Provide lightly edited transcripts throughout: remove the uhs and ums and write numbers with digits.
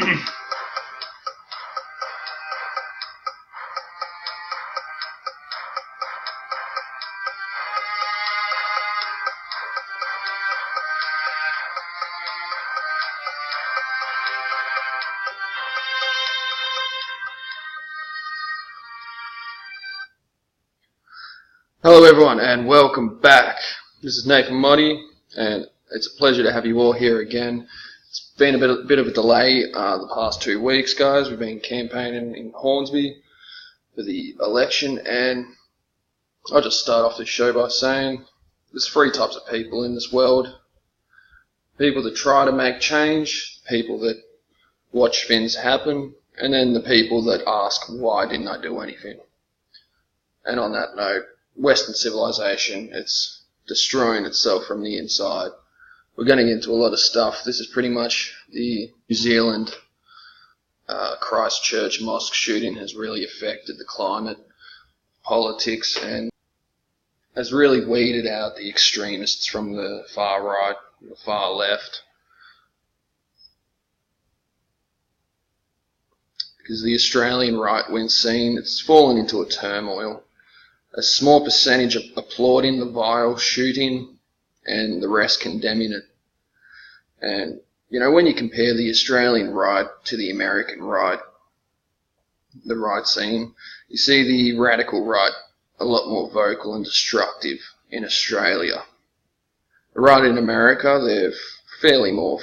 Hello everyone and welcome back. This is Nathan Mottee and it's a pleasure to have you all here again. It's been a bit of a delay the past 2 weeks, guys. We've been campaigning in Hornsby for the election, and I'll just start off this show by saying there's 3 types of people in this world. People that try to make change, people that watch things happen, and then the people that ask, why didn't I do anything? And on that note, Western civilization, it's destroying itself from the inside. We're going to get into a lot of stuff. This is pretty much the New Zealand Christchurch mosque shooting has really affected the climate, politics, and has really weeded out the extremists from the far right, the far left. Because the Australian right-wing scene, it's fallen into a turmoil. A small percentage applauding the vile shooting and the rest condemning it. And, you know, when you compare the Australian right to the American right, the right scene, you see the radical right a lot more vocal and destructive in Australia. The right in America, they're fairly more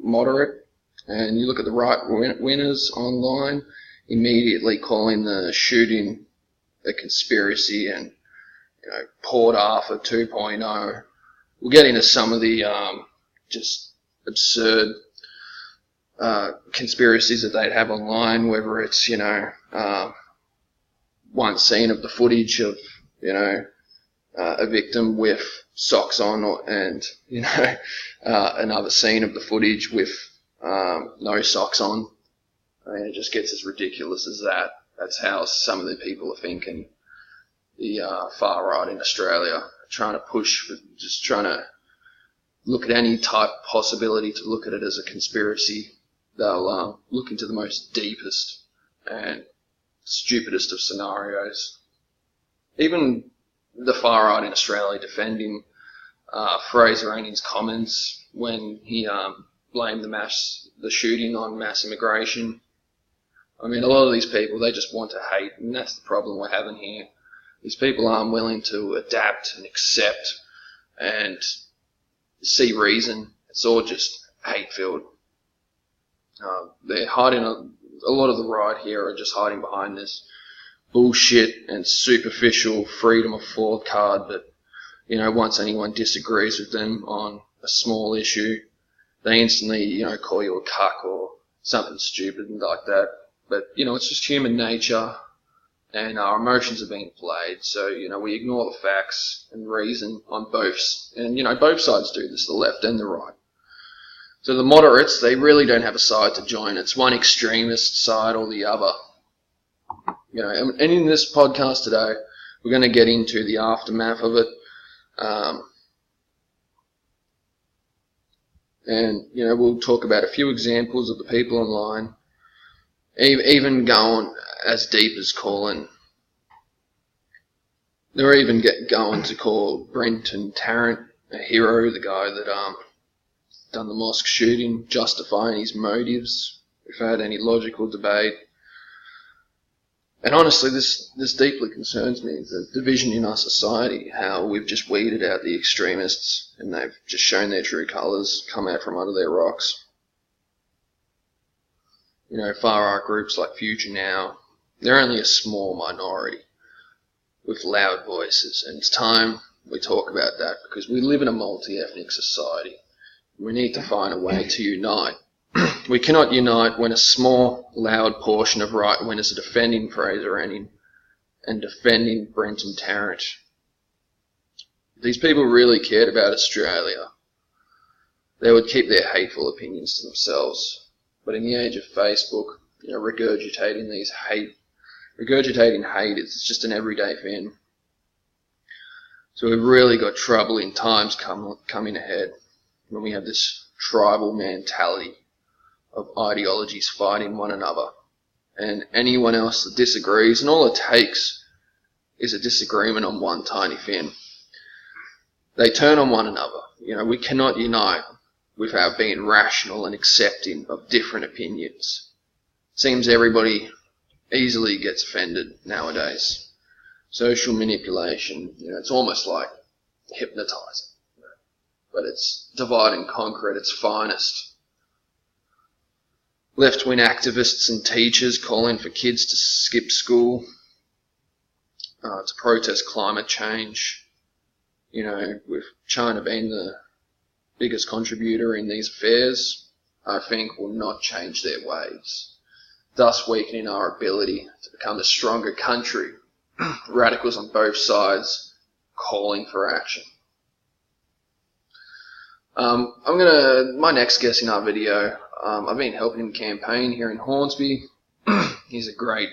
moderate. And you look at the right winners online, immediately calling the shooting a conspiracy and, you know, Port Arthur 2.0. We'll get into some of the just absurd conspiracies that they'd have online, whether it's, you know, one scene of the footage of, you know, a victim with socks on, and, you know, another scene of the footage with no socks on. I mean, it just gets as ridiculous as that. That's how some of the people are thinking. The far right in Australia, trying to push, just trying to look at any type of possibility to look at it as a conspiracy. They'll look into the most deepest and stupidest of scenarios. Even the far right in Australia defending Fraser Anning's comments when he blamed the shooting on mass immigration. I mean, a lot of these people, they just want to hate, and that's the problem we're having here. These people aren't willing to adapt and accept and see reason. It's all just hate-filled. They're hiding, a lot of the right here are just hiding behind this bullshit and superficial freedom of thought card that, you know, once anyone disagrees with them on a small issue, they instantly, you know, call you a cuck or something stupid like that. But, you know, it's just human nature, and our emotions are being played. So, you know, we ignore the facts and reason on both. And, you know, both sides do this, the left and the right. So the moderates, they really don't have a side to join. It's one extremist side or the other. You know, and in this podcast today, we're going to get into the aftermath of it. And, you know, we'll talk about a few examples of the people online. Even going as deep as calling, they're even going to call Brenton Tarrant a hero, the guy that done the mosque shooting, justifying his motives without any logical debate. And honestly, this deeply concerns me, the division in our society, how we've just weeded out the extremists and they've just shown their true colours, come out from under their rocks. You know, far-right groups like Future Now, they're only a small minority with loud voices, and it's time we talk about that because we live in a multi-ethnic society. We need to find a way to unite. We cannot unite when a small, loud portion of right-wingers are defending Fraser Anning and defending Brenton Tarrant. These people really cared about Australia. They would keep their hateful opinions to themselves. But in the age of Facebook, you know, regurgitating hate is just an everyday thing. So we've really got trouble in times coming ahead when we have this tribal mentality of ideologies fighting one another, and anyone else that disagrees, and all it takes is a disagreement on one tiny thing. They turn on one another. We cannot unite without being rational and accepting of different opinions. Seems everybody easily gets offended nowadays. Social manipulation, it's almost like hypnotizing. But it's divide and conquer at its finest. Left-wing activists and teachers calling for kids to skip school, to protest climate change, with China being the biggest contributor in these affairs, I think will not change their ways, thus weakening our ability to become a stronger country. Radicals on both sides calling for action. My next guest in our video, I've been helping him campaign here in Hornsby. He's a great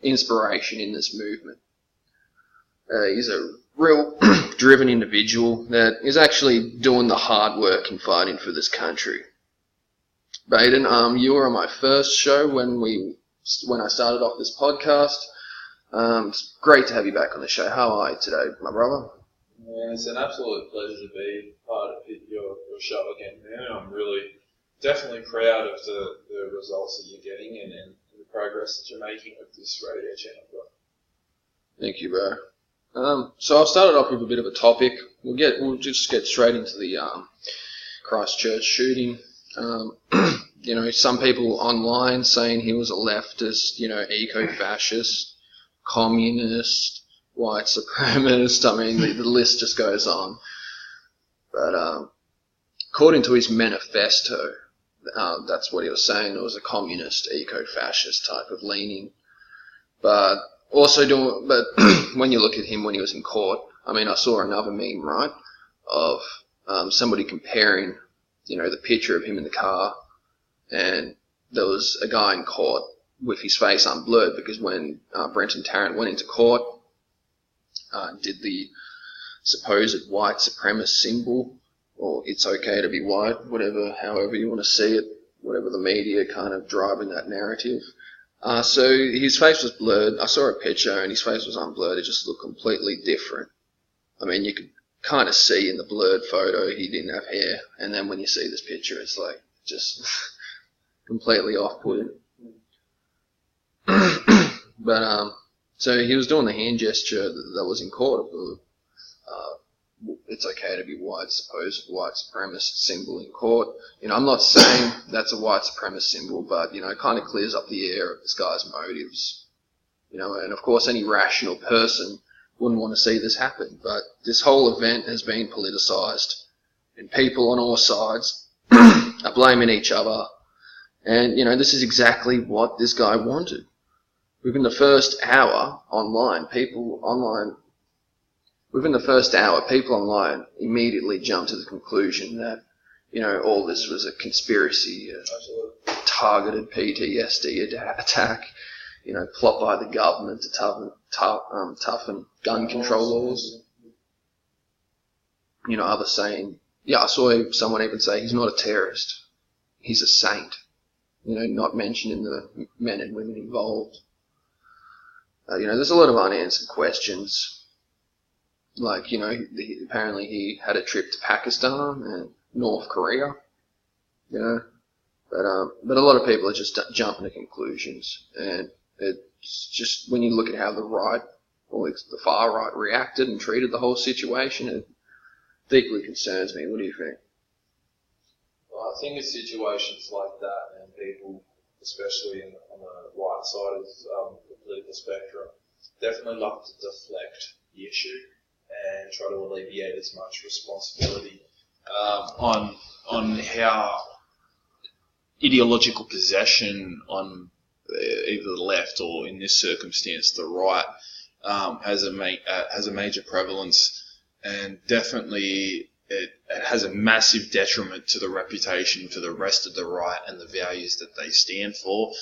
inspiration in this movement. He's a real driven individual that is actually doing the hard work in fighting for this country. Baden, you were on my first show when I started off this podcast. It's great to have you back on the show. How are you today, my brother? Yeah, it's an absolute pleasure to be part of your show again, man. I'm really definitely proud of the results that you're getting and the progress that you're making with this radio channel, bro. Thank you, bro. So I'll start it off with a bit of a topic. We'll just get straight into the Christchurch shooting. Some people online saying he was a leftist, eco-fascist, communist, white supremacist. I mean, the list just goes on. But according to his manifesto, that's what he was saying. It was a communist, eco-fascist type of leaning. But when you look at him when he was in court, I mean, I saw another meme, right, of somebody comparing, the picture of him in the car, and there was a guy in court with his face unblurred, because when Brenton Tarrant went into court, did the supposed white supremacist symbol, or it's okay to be white, however you want to see it, whatever the media kind of driving that narrative. So his face was blurred. I saw a picture and his face was unblurred. It just looked completely different. I mean, you could kind of see in the blurred photo he didn't have hair, and then when you see this picture, it's like just completely off-putting. But so he was doing the hand gesture that was in court of it's okay to be white, supposed white supremacist symbol in court. I'm not saying that's a white supremacist symbol, but it kind of clears up the air of this guy's motives. And of course any rational person wouldn't want to see this happen, but this whole event has been politicized, and people on all sides are blaming each other. And this is exactly what this guy wanted. Within the first hour people online immediately jumped to the conclusion that, all this was a conspiracy, a targeted PTSD attack, plot by the government to toughen gun control laws. Others saying, I saw someone even say he's not a terrorist, he's a saint, not mentioning the men and women involved. There's a lot of unanswered questions. Like, apparently he had a trip to Pakistan and North Korea, but a lot of people are just jumping to conclusions, and it's just, when you look at how the right, or the far right, reacted and treated the whole situation, it deeply concerns me. What do you think? Well, I think in situations like that, and people, especially on the white side of the political spectrum, definitely like to deflect the issue and try to alleviate as much responsibility on how ideological possession on either the left or, in this circumstance, the right has a major prevalence, and definitely it has a massive detriment to the reputation for the rest of the right and the values that they stand for.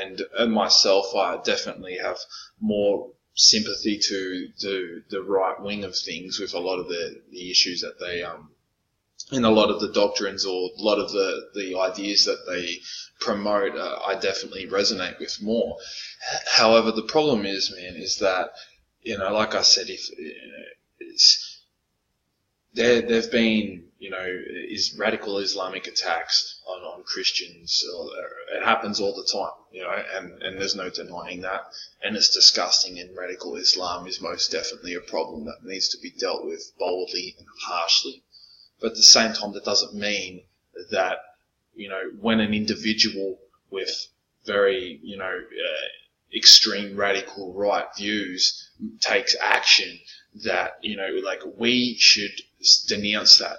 And myself, I definitely have more sympathy to the right wing of things with a lot of the issues that they in a lot of the doctrines or a lot of the ideas that they promote, I definitely resonate with more. However, the problem is, man, is that, like I said, there've been, radical Islamic attacks on Christians. It happens all the time, and there's no denying that. And it's disgusting, and radical Islam is most definitely a problem that needs to be dealt with boldly and harshly. But at the same time, that doesn't mean that, when an individual with very, extreme radical right views takes action, that, we should denounce that.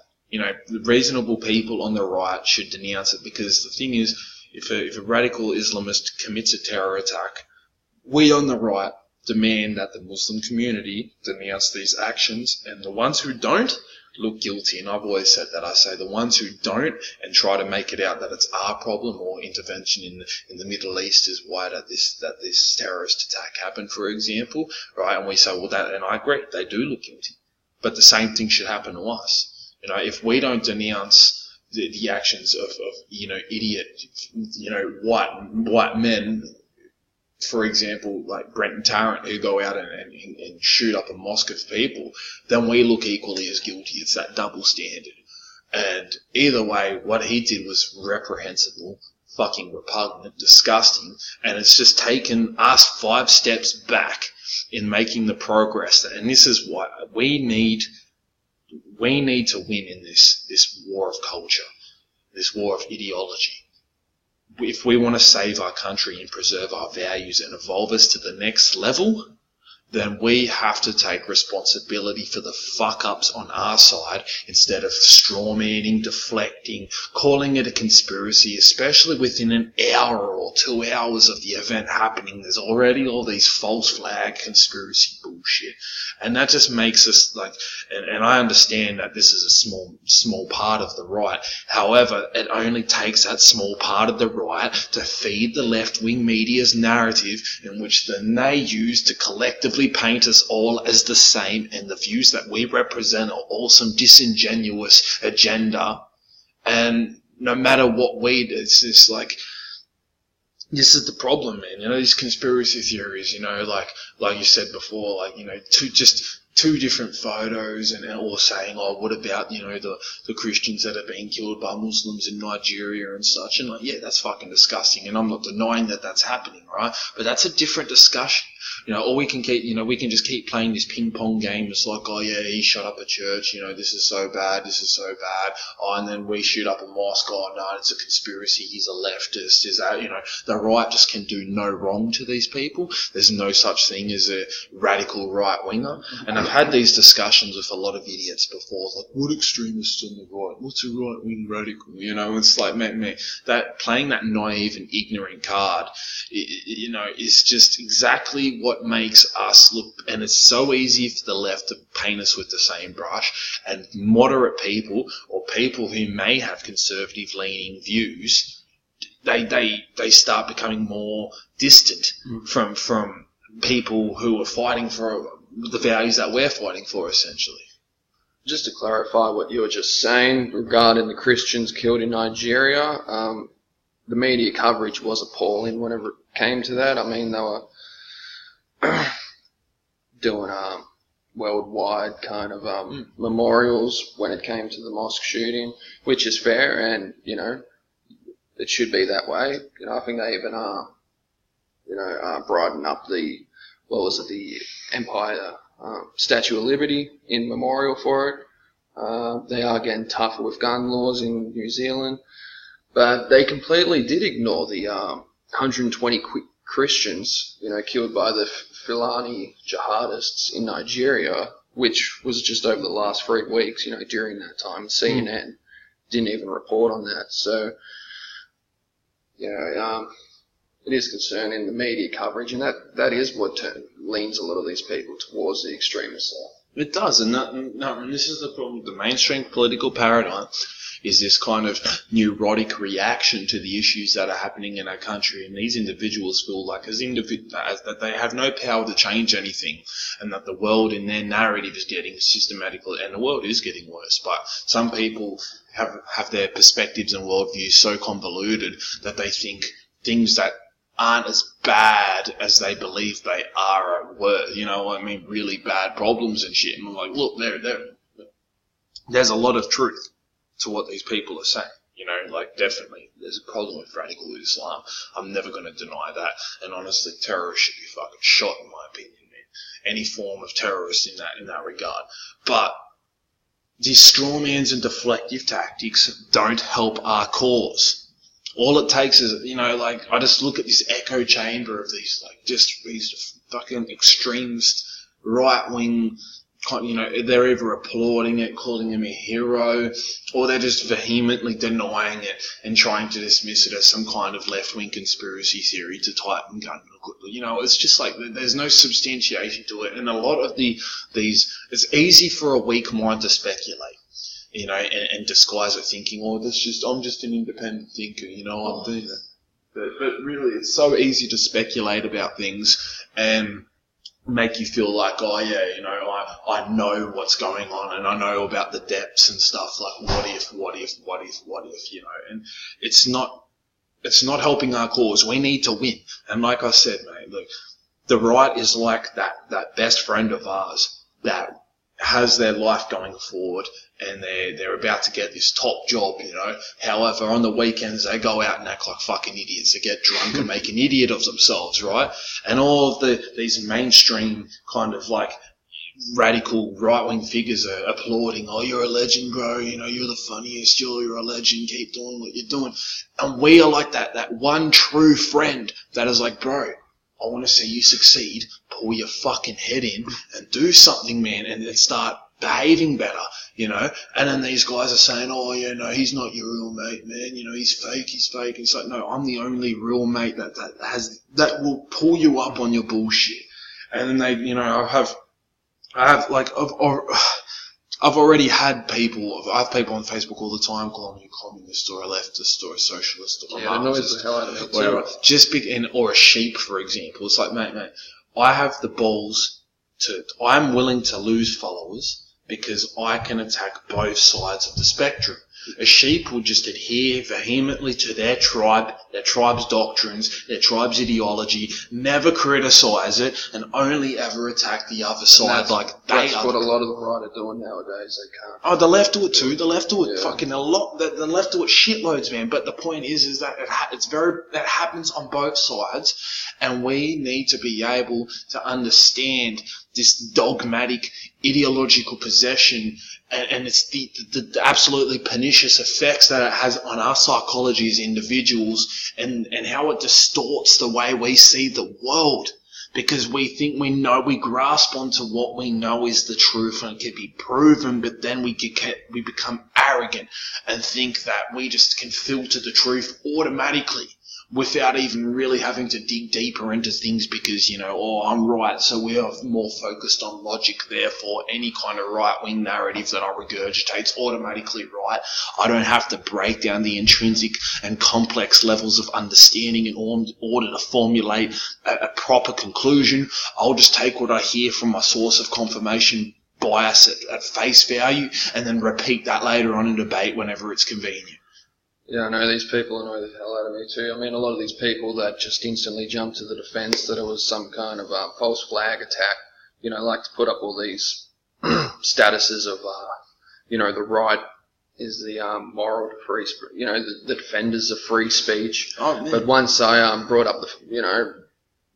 Reasonable people on the right should denounce it, because the thing is, if a radical Islamist commits a terror attack, we on the right demand that the Muslim community denounce these actions, and the ones who don't look guilty. And I've always said that. I say the ones who don't and try to make it out that it's our problem or intervention in the Middle East is why that this terrorist attack happened, for example, right? And we say, well, and I agree, they do look guilty, but the same thing should happen to us. If we don't denounce the actions of idiot, white men, for example, like Brent and Tarrant, who go out and shoot up a mosque of people, then we look equally as guilty. It's that double standard. And either way, what he did was reprehensible, fucking repugnant, disgusting, and it's just taken us 5 steps back in making the progress. And this is why we need to win in this war of culture, this war of ideology. If we want to save our country and preserve our values and evolve us to the next level, then we have to take responsibility for the fuck-ups on our side instead of strawmanning, deflecting, calling it a conspiracy, especially within an hour or 2 hours of the event happening. There's already all these false flag conspiracy bullshit. And that just makes us and I understand that this is a small part of the right. However, it only takes that small part of the right to feed the left-wing media's narrative, in which then they use to collectively paint us all as the same, and the views that we represent are all some disingenuous agenda. And no matter what we do, it's just this is the problem, man. These conspiracy theories, like you said before, two different photos and all saying, what about, the Christians that are being killed by Muslims in Nigeria and such. And yeah, that's fucking disgusting. And I'm not denying that that's happening, right? But that's a different discussion. Or we can just keep playing this ping pong game. It's like, oh yeah, he shot up a church. This is so bad. This is so bad. Oh, and then we shoot up a mosque. Oh no, it's a conspiracy. He's a leftist. Is that, the right just can do no wrong to these people. There's no such thing as a radical right winger. And I've had these discussions with a lot of idiots before. Like, what extremists on the right? What's a right wing radical? It's like, man, that playing that naive and ignorant card, is just exactly what makes us look, and it's so easy for the left to paint us with the same brush, and moderate people or people who may have conservative leaning views, they start becoming more distant from people who are fighting for the values that we're fighting for, essentially. Just to clarify what you were just saying regarding the Christians killed in Nigeria, the media coverage was appalling whenever it came to that. I mean, they were doing worldwide kind of memorials when it came to the mosque shooting, which is fair, and it should be that way. I think they even brighten up the Empire Statue of Liberty in memorial for it. They are getting tougher with gun laws in New Zealand, but they completely did ignore the 120 Christians, killed by the Fulani jihadists in Nigeria, which was just over the last 3 weeks, during that time. CNN didn't even report on that. So, it is concerning, the media coverage, and that is what leans a lot of these people towards the extremist side. It does, and this is the problem with the mainstream political paradigm. is this kind of neurotic reaction to the issues that are happening in our country, and these individuals feel like that they have no power to change anything, and that the world in their narrative is getting systematically, and the world is getting worse, but some people have their perspectives and worldviews so convoluted that they think things that aren't as bad as they believe they are really bad problems and shit. And I'm like, look, there's a lot of truth to what these people are saying. Definitely there's a problem with radical Islam. I'm never going to deny that. And honestly, terrorists should be fucking shot, in my opinion, man. Any form of terrorist in that regard. But these strawmans and deflective tactics don't help our cause. All it takes is, I just look at this echo chamber of these fucking extremist, right-wing, they're either applauding it, calling him a hero, or they're just vehemently denying it and trying to dismiss it as some kind of left-wing conspiracy theory to tighten gun. It's just like there's no substantiation to it. And a lot of these, it's easy for a weak mind to speculate. And disguise it thinking, I'm just an independent thinker, I'm doing that. But really, it's so easy to speculate about things and make you feel like, I know what's going on and I know about the depths and stuff, like what if, and it's not helping our cause. We need to win. And like I said, mate, look, the right is like that best friend of ours that has their life going forward, and they're about to get this top job, However, on the weekends they go out and act like fucking idiots. They get drunk and make an idiot of themselves, right? And all of these mainstream kind of like radical right-wing figures are applauding, oh, you're a legend, bro, you're the funniest, you're a legend, keep doing what you're doing. And we are like that one true friend that is like, bro, I want to see you succeed, pull your fucking head in and do something, man, and then start behaving better, And then these guys are saying, oh, yeah, no, he's not your real mate, man, he's fake. It's like, no, I'm the only real mate that will pull you up on your bullshit. And then I've already had people, I have people on Facebook all the time calling me a communist or a leftist or a socialist or a Marxist, the hell out of me too. Or a sheep, for example. It's like, mate, I have the balls I'm willing to lose followers because I can attack both sides of the spectrum. A sheep will just adhere vehemently to their tribe, their tribe's doctrines, their tribe's ideology, never criticize it, and only ever attack the other side That's what a lot of the right are doing nowadays. They can't. Oh, the left do it too. The left do it fucking a lot. The left do it shitloads, man. But the point is that that happens on both sides, and we need to be able to understand this dogmatic ideological possession, and it's the absolutely pernicious effects that it has on our psychology as individuals, and how it distorts the way we see the world, because we think we know, we grasp onto what we know is the truth and it can be proven, but then we become arrogant and think that we just can filter the truth automatically without even really having to dig deeper into things, because, I'm right, so we are more focused on logic, therefore any kind of right-wing narrative that I regurgitate's automatically right. I don't have to break down the intrinsic and complex levels of understanding in order to formulate a proper conclusion. I'll just take what I hear from my source of confirmation bias at face value and then repeat that later on in debate whenever it's convenient. Yeah, I know these people annoy the hell out of me too. I mean, a lot of these people that just instantly jump to the defense that it was some kind of false flag attack, like to put up all these statuses of, the right is the moral to free speech, the defenders of free speech. Oh, man. But once I brought up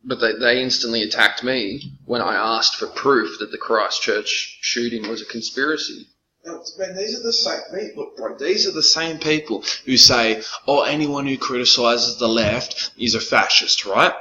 but they instantly attacked me when I asked for proof that the Christchurch shooting was a conspiracy. Man, these are the same people, bro. These are the same people who say, oh, anyone who criticises the left is a fascist, right?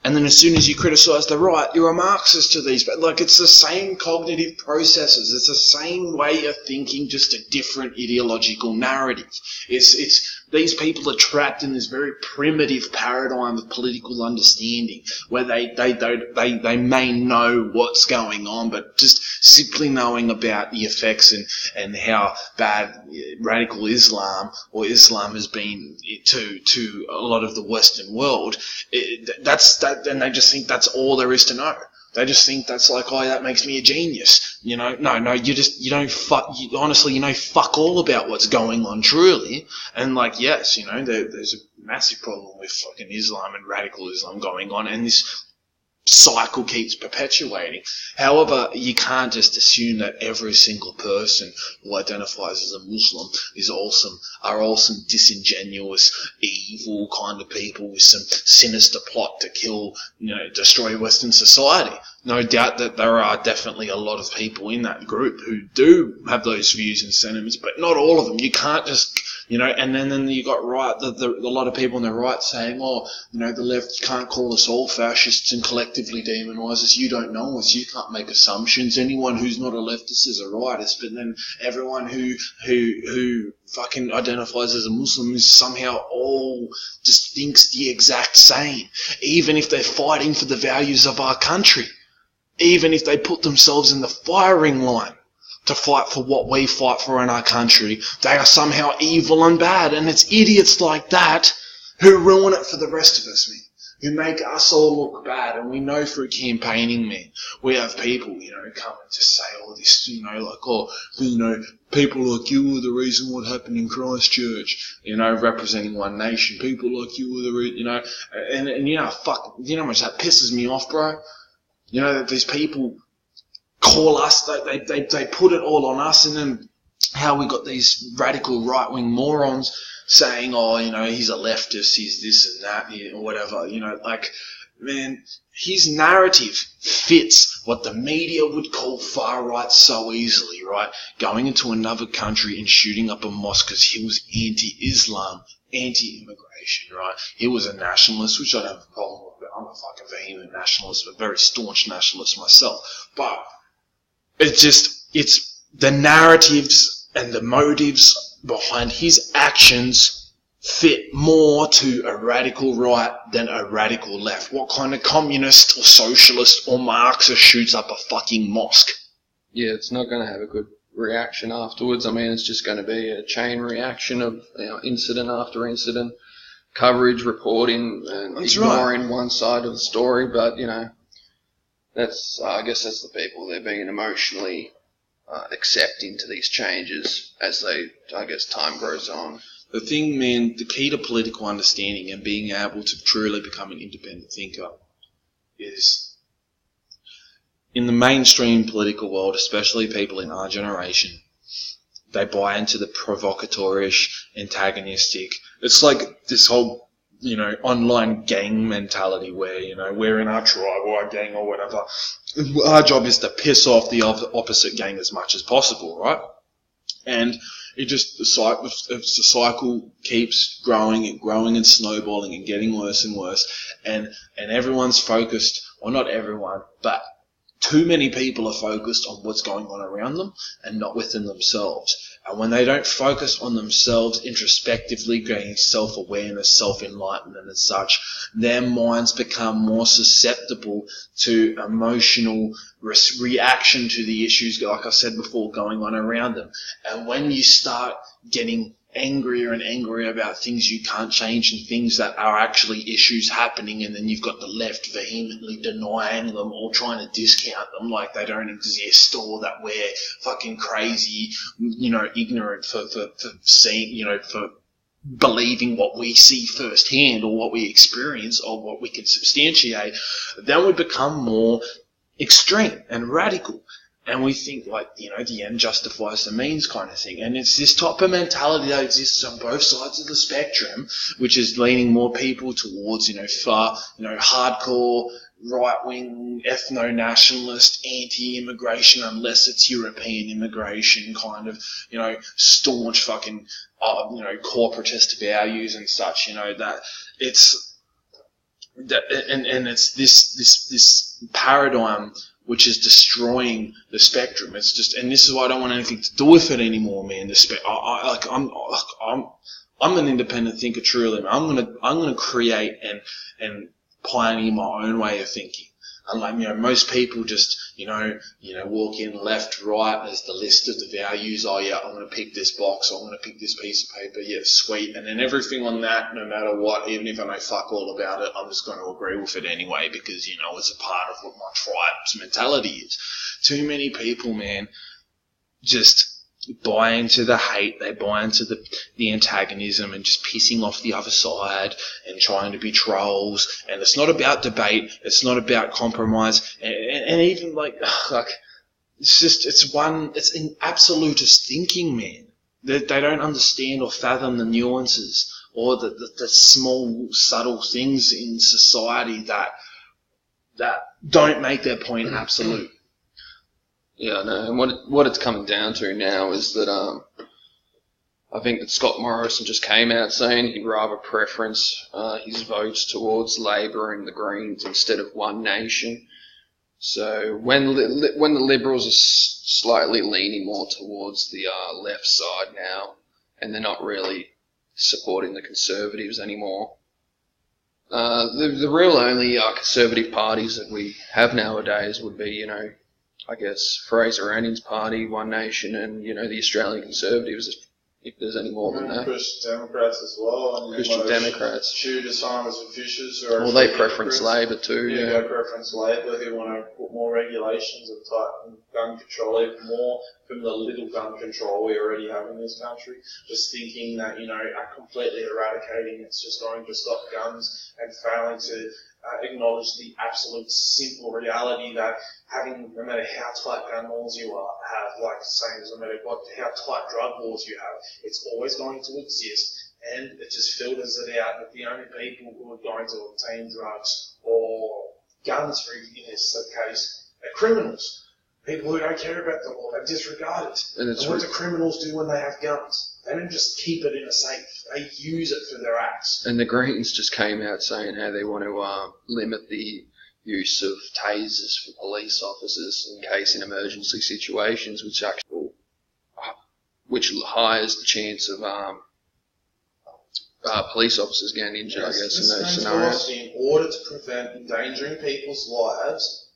And then as soon as you criticise the right, you're a Marxist to these. But it's the same cognitive processes. It's the same way of thinking, just a different ideological narrative. It's These people are trapped in this very primitive paradigm of political understanding where they may know what's going on, but just simply knowing about the effects and how bad radical Islam or Islam has been to a lot of the Western world, and they just think that's all there is to know. They just think that's like, oh, that makes me a genius. You know, no, honestly, you know fuck all about what's going on truly. And like, yes, you know, there's a massive problem with fucking Islam and radical Islam going on, and this cycle keeps perpetuating. However, you can't just assume that every single person who identifies as a Muslim are all some disingenuous, evil kind of people with some sinister plot to kill, you know, destroy Western society. No doubt that there are definitely a lot of people in that group who do have those views and sentiments, but not all of them. You can't just, you know, and then you got a lot of people on the right saying, oh, you know, the left can't call us all fascists and collectively demonise us. You don't know us. You can't make assumptions. Anyone who's not a leftist is a rightist. But then everyone who fucking identifies as a Muslim is somehow all just thinks the exact same, even if they're fighting for the values of our country, even if they put themselves in the firing line to fight for what we fight for in our country. They are somehow evil and bad, and it's idiots like that who ruin it for the rest of us, man, who make us all look bad. And we know through campaigning, man, we have people, you know, come and just say all this, you know, like, oh, you know, people like you are the reason what happened in Christchurch, you know, representing one nation. People like you are the reason, you know, and you know, fuck, you know how much that pisses me off, bro? You know, that these people call us, they put it all on us, and then how we got these radical right-wing morons saying, oh, you know, he's a leftist, he's this and that, or whatever, you know, like, man, his narrative fits what the media would call far-right so easily, right? Going into another country and shooting up a mosque because he was anti-Islam, anti-immigration, right? He was a nationalist, which I don't have a problem with. I'm a fucking vehement nationalist, a very staunch nationalist myself, but it's the narratives and the motives behind his actions fit more to a radical right than a radical left. What kind of communist or socialist or Marxist shoots up a fucking mosque? Yeah, it's not going to have a good reaction afterwards. I mean, it's just going to be a chain reaction of, you know, incident after incident, coverage, reporting, and That's ignoring right. one side of the story. But, you know, I guess that's the people. They're being emotionally accepting to these changes as time grows on. The thing, man, the key to political understanding and being able to truly become an independent thinker is, in the mainstream political world, especially people in our generation, they buy into the provocatorish, antagonistic. It's like this whole, you know, online gang mentality where, you know, we're in our tribe or our gang or whatever. Our job is to piss off the opposite gang as much as possible, right? And the cycle keeps growing and snowballing and getting worse and worse. And everyone's focused, or not everyone, but too many people are focused on what's going on around them and not within themselves. And when they don't focus on themselves introspectively, gaining self-awareness, self-enlightenment and such, their minds become more susceptible to emotional reaction to the issues, like I said before, going on around them. And when you start getting angrier and angrier about things you can't change and things that are actually issues happening, and then you've got the left vehemently denying them or trying to discount them like they don't exist, or that we're fucking crazy, you know, ignorant for seeing, you know, for believing what we see firsthand or what we experience or what we can substantiate, then we become more extreme and radical. And we think, like, you know, the end justifies the means kind of thing. And it's this type of mentality that exists on both sides of the spectrum, which is leaning more people towards, you know, far, you know, hardcore, right-wing, ethno-nationalist, anti-immigration, unless it's European immigration kind of, you know, staunch fucking, you know, corporatist values and such, you know, that it's, that, and it's this paradigm which is destroying the spectrum. It's just, and this is why I don't want anything to do with it anymore, man. I'm an independent thinker, truly. I'm gonna create and pioneer my own way of thinking. Unlike, most people just, walk in left, right, there's the list of the values. Oh yeah, I'm going to pick this box. I'm going to pick this piece of paper. Yeah, sweet. And then everything on that, no matter what, even if I know fuck all about it, I'm just going to agree with it anyway because, it's a part of what my tribe's mentality is. Too many people, man, just buy into the hate, they buy into the antagonism and just pissing off the other side and trying to be trolls. And it's not about debate, it's not about compromise, and even it's an absolutist thinking, man. They don't understand or fathom the nuances or the small, subtle things in society that don't make their point absolute. Yeah, no, and what it's coming down to now is that I think that Scott Morrison just came out saying he'd rather preference his votes towards Labor and the Greens instead of One Nation. So when the Liberals are slightly leaning more towards the left side now, and they're not really supporting the Conservatives anymore, the real only Conservative parties that we have nowadays would be, I guess Fraser Anning's party, One Nation, and the Australian Conservatives, if there's any more than that. Christian Democrats as well. And Christian Democrats. Shooters, farmers and fishers. Well, they preference Labor too, They preference Labor, who want to put more regulations and tighten gun control even more from the little gun control we already have in this country. Just thinking that, are completely eradicating it's just going to stop guns and failing to acknowledge the absolute simple reality that no matter how tight gun laws you have, no matter how tight drug laws you have, it's always going to exist, and it just filters it out that the only people who are going to obtain drugs or guns, in this case, are criminals. People who don't care about the law, they disregard it. And what do criminals do when they have guns? They don't just keep it in a safe. They use it for their acts. And the Greens just came out saying how they want to limit the use of tasers for police officers in case in emergency situations, which hires the chance of police officers getting injured, I guess, in those scenarios. In order to prevent endangering people's lives,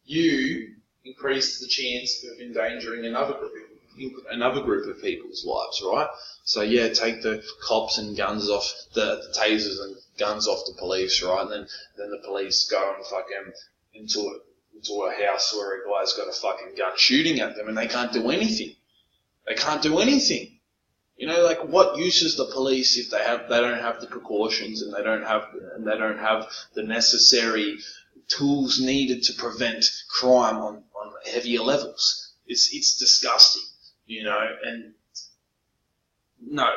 you increase the chance of endangering another group of people's lives, right? So yeah, take the cops and guns off, the tasers and guns off the police, right? And then the police go and fucking into a house where a guy's got a fucking gun shooting at them and they can't do anything. They can't do anything. What use is the police if they don't have the precautions and they don't have the necessary tools needed to prevent crime on heavier levels? It's disgusting, and no,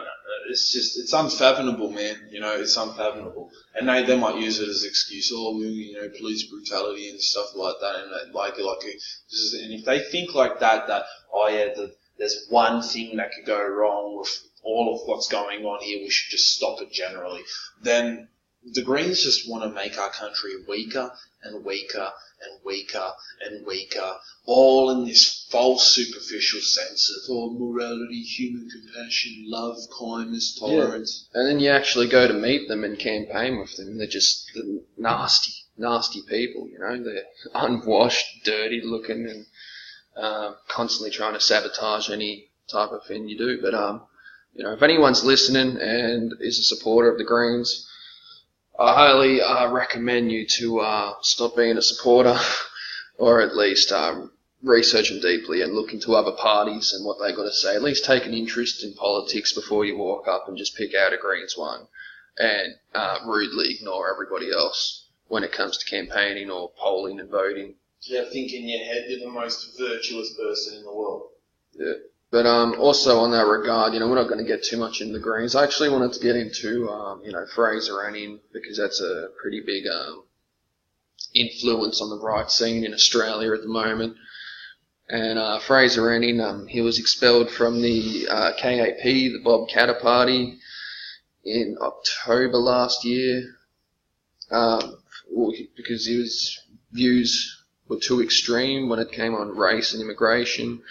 it's unfathomable, man. It's unfathomable. And they might use it as an excuse, police brutality and stuff like that. And and if they think like that, there's one thing that could go wrong with all of what's going on here, we should just stop it generally, then the Greens just want to make our country weaker and weaker and weaker and weaker, all in this false superficial sense of morality, human compassion, love, kindness, tolerance. Yeah. And then you actually go to meet them and campaign with them. They're just nasty people, They're unwashed, dirty looking, and constantly trying to sabotage any type of thing you do. But if anyone's listening and is a supporter of the Greens, I highly recommend you to stop being a supporter, or at least research them deeply and look into other parties and what they've got to say. At least take an interest in politics before you walk up and just pick out a Greens one and rudely ignore everybody else when it comes to campaigning or polling and voting. Yeah, think in your head you're the most virtuous person in the world. Yeah. But also on that regard, we're not going to get too much into the Greens. I actually wanted to get into, Fraser Anning, because that's a pretty big influence on the right scene in Australia at the moment. And Fraser Anning, he was expelled from the KAP, the Bob Katter Party, in October last year, because his views were too extreme when it came on race and immigration.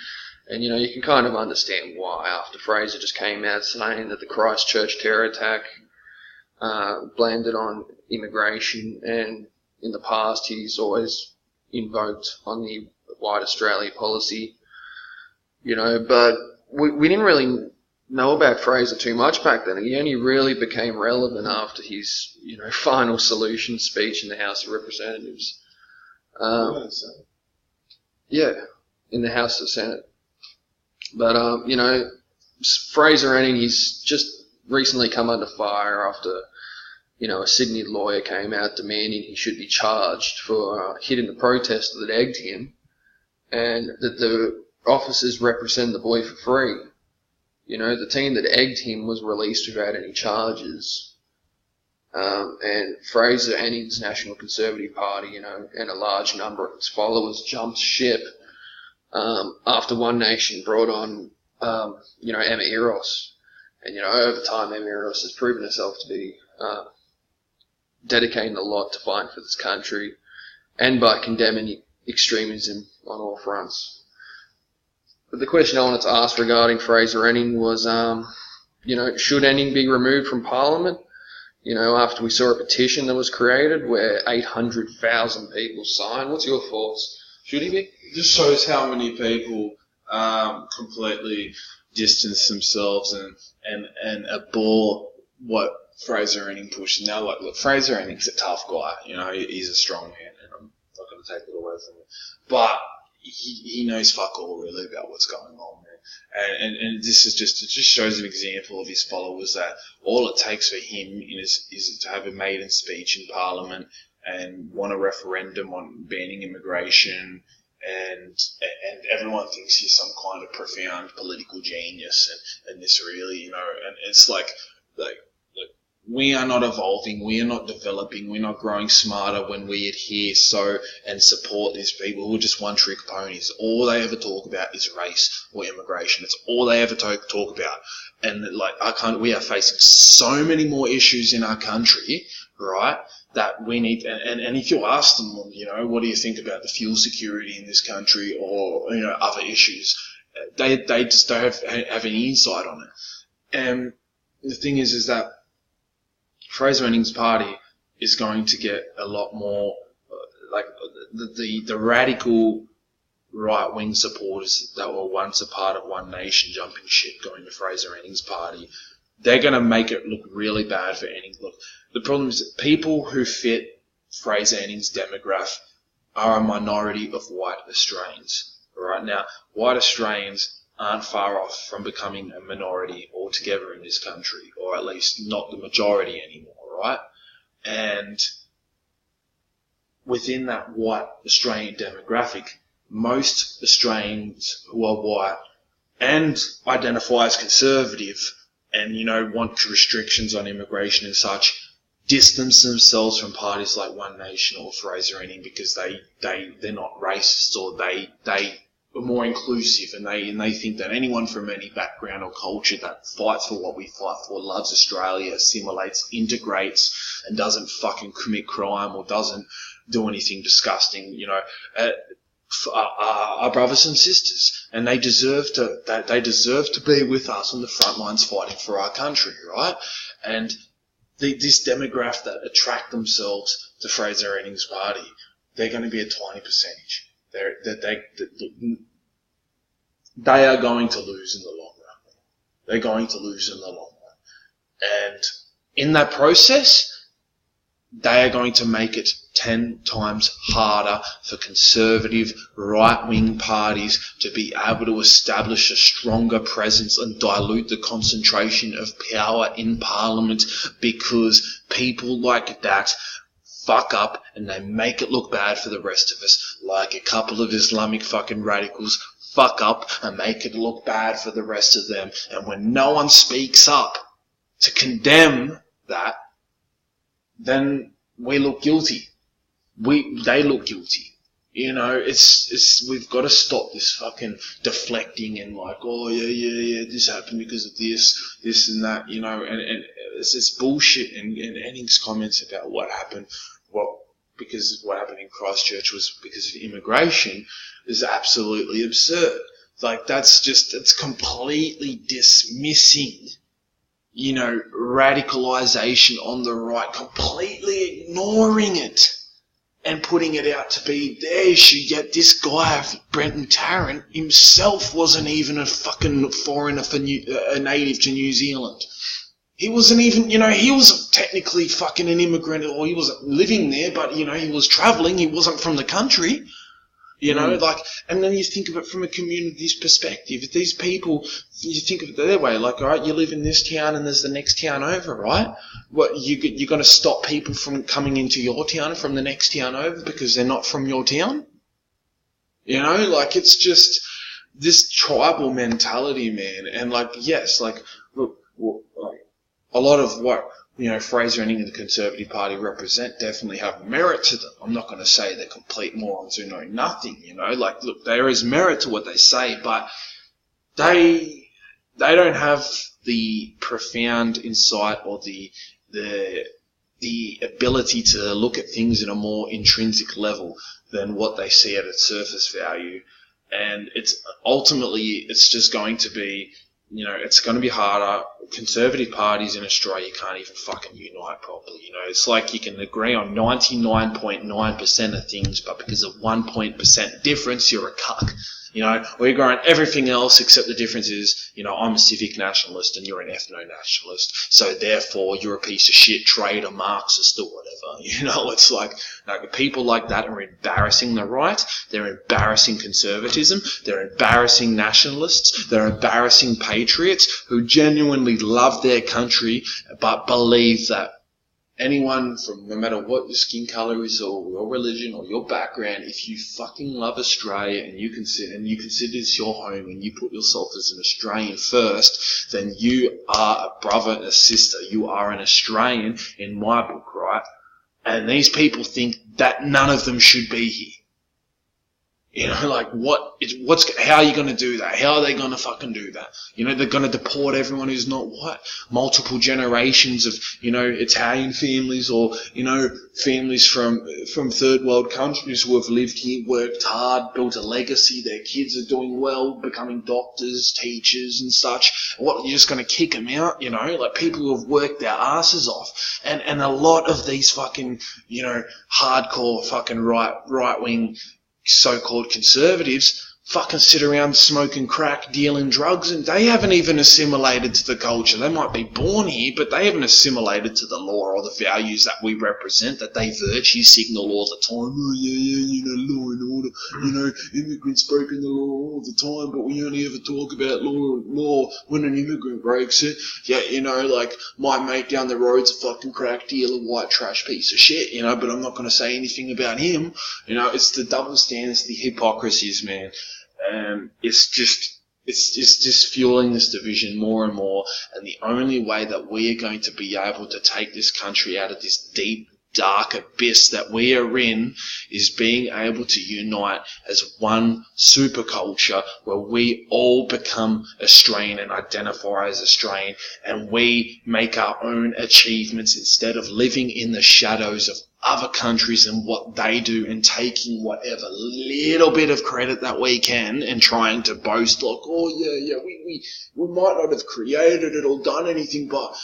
And, you can kind of understand why after Fraser just came out saying that the Christchurch terror attack blamed it on immigration, and in the past he's always invoked on the White Australia policy, but we didn't really know about Fraser too much back then. He only really became relevant after his, final solution speech in the House of Representatives. Yeah, in the House of Senate. But, Fraser Anning, he's just recently come under fire after, a Sydney lawyer came out demanding he should be charged for hitting the protester that egged him, and that the officers represent the boy for free. The team that egged him was released without any charges. And Fraser Anning's National Conservative Party, and a large number of its followers jumped ship after One Nation brought on, Emma Eros. And, over time, Emma Eros has proven herself to be dedicating a lot to fighting for this country, and by condemning extremism on all fronts. But the question I wanted to ask regarding Fraser Anning was, should Anning be removed from Parliament? After we saw a petition that was created where 800,000 people signed. What's your thoughts? Should he be? It just shows how many people completely distance themselves and abhor what Fraser Anning pushed. Now, look, Fraser Anning's a tough guy. He's a strong man, and I'm not going to take it away from him. But he knows fuck all really about what's going on, man. And this is it just shows an example of his followers that all it takes for him is to have a maiden speech in Parliament and want a referendum on banning immigration, and everyone thinks he's some kind of profound political genius, and this really, and it's like we are not evolving, we are not developing, we're not growing smarter when we adhere and support these people who are just one-trick ponies. All they ever talk about is race or immigration. It's all they ever talk about. And we are facing so many more issues in our country, right, that we need, and if you ask them, what do you think about the fuel security in this country or, other issues, they just don't have any insight on it. And the thing is that Fraser Anning's party is going to get a lot more, the radical right-wing supporters that were once a part of One Nation jumping ship going to Fraser Anning's party. They're going to make it look really bad for Anning. Look, the problem is that people who fit Fraser Anning's demographic are a minority of white Australians. Right now, white Australians aren't far off from becoming a minority altogether in this country, or at least not the majority anymore, right? And within that white Australian demographic, most Australians who are white and identify as conservative and, want restrictions on immigration and such, distance themselves from parties like One Nation or Fraser Anning because they're not racist, or they are more inclusive, and they think that anyone from any background or culture that fights for what we fight for, loves Australia, assimilates, integrates, and doesn't fucking commit crime or doesn't do anything disgusting, are brothers and sisters, and they deserve to be with us on the front lines fighting for our country, right? And this demographic that attract themselves to Fraser Anning's party, they're going to be a tiny percentage. They are going to lose in the long run. They're going to lose in the long run. And in that process, they are going to make it 10 times harder for conservative right-wing parties to be able to establish a stronger presence and dilute the concentration of power in Parliament, because people like that fuck up and they make it look bad for the rest of us, like a couple of Islamic fucking radicals fuck up and make it look bad for the rest of them. And when no one speaks up to condemn that, then we look guilty. They look guilty. We've got to stop this fucking deflecting and this happened because of this and that, and it's this bullshit. And Anning's comments about what happened, because what happened in Christchurch was because of immigration, is absolutely absurd. Like, it's completely dismissing, radicalization on the right, completely ignoring it and putting it out to be their issue. Yet this guy, Brenton Tarrant, himself wasn't even a fucking foreigner a native to New Zealand. He wasn't even, he was technically fucking an immigrant, or he wasn't living there, but, he was travelling. He wasn't from the country. And then you think of it from a community's perspective. These people, you think of it their way, like, all right, you live in this town and there's the next town over, right? What, you're going to stop people from coming into your town from the next town over because they're not from your town? It's just this tribal mentality, man. And, yes, look, a lot of what, Fraser Anning and the Conservative Party represent definitely have merit to them. I'm not going to say they're complete morons who know nothing, look, there is merit to what they say, but they don't have the profound insight or the ability to look at things in a more intrinsic level than what they see at its surface value. And it's just going to be, it's going to be harder. Conservative parties in Australia can't even fucking unite properly. It's like you can agree on 99.9% of things, but because of 1% difference, you're a cuck. We agree on everything else except the difference is, I'm a civic nationalist and you're an ethno-nationalist. So therefore, you're a piece of shit traitor, Marxist or whatever. It's like people like that are embarrassing the right. They're embarrassing conservatism. They're embarrassing nationalists. They're embarrassing patriots who genuinely love their country but believe that anyone from, no matter what your skin colour is or your religion or your background, if you fucking love Australia and you consider this your home and you put yourself as an Australian first, then you are a brother and a sister. You are an Australian in my book, right? And these people think that none of them should be here. How are you going to do that? How are they going to fucking do that? They're going to deport everyone who's not white. Multiple generations of, Italian families or, families from third world countries who have lived here, worked hard, built a legacy. Their kids are doing well, becoming doctors, teachers and such. What, you're just going to kick them out? People who have worked their asses off. And a lot of these fucking, hardcore fucking right-wing so-called conservatives fucking sit around smoking crack, dealing drugs, and they haven't even assimilated to the culture. They might be born here, but they haven't assimilated to the law or the values that we represent, that they virtue signal all the time. Oh, yeah, law and order. Immigrants breaking the law all the time, but we only ever talk about law when an immigrant breaks it. Yeah, my mate down the road's a fucking crack dealer, white trash piece of shit, but I'm not going to say anything about him. It's the double standards, the hypocrisies, man. It's just fueling this division more and more, and the only way that we are going to be able to take this country out of this deep, dark abyss that we are in is being able to unite as one superculture where we all become Australian and identify as Australian, and we make our own achievements instead of living in the shadows of other countries and what they do and taking whatever little bit of credit that we can and trying to boast like, oh yeah, we might not have created it or done anything, but